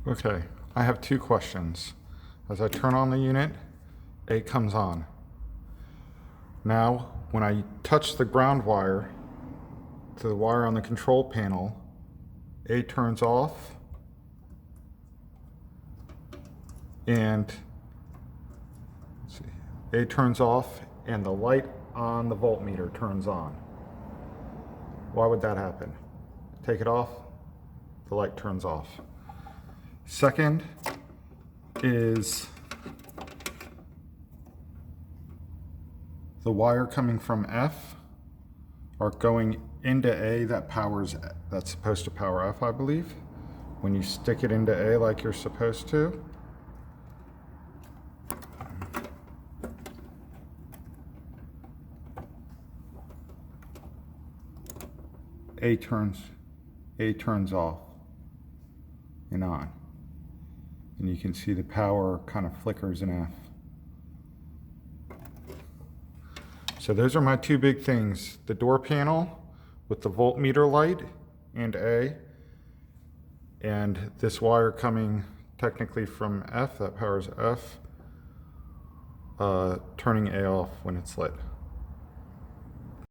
Okay, I have two questions. As I turn on the unit, A comes on. Now, when I touch the ground wire to the wire on the control panel, A turns off and A turns off and the light on the voltmeter turns on. Why would that happen? Take it off, the light turns off. Second is the wire coming from F are going into A that's supposed to power F, I believe. When you stick it into A like you're supposed to, A turns off and on. And you can see the power kind of flickers in F. So those are my two big things. The door panel with the voltmeter light and A, and this wire coming technically from F that powers F, turning A off when it's lit.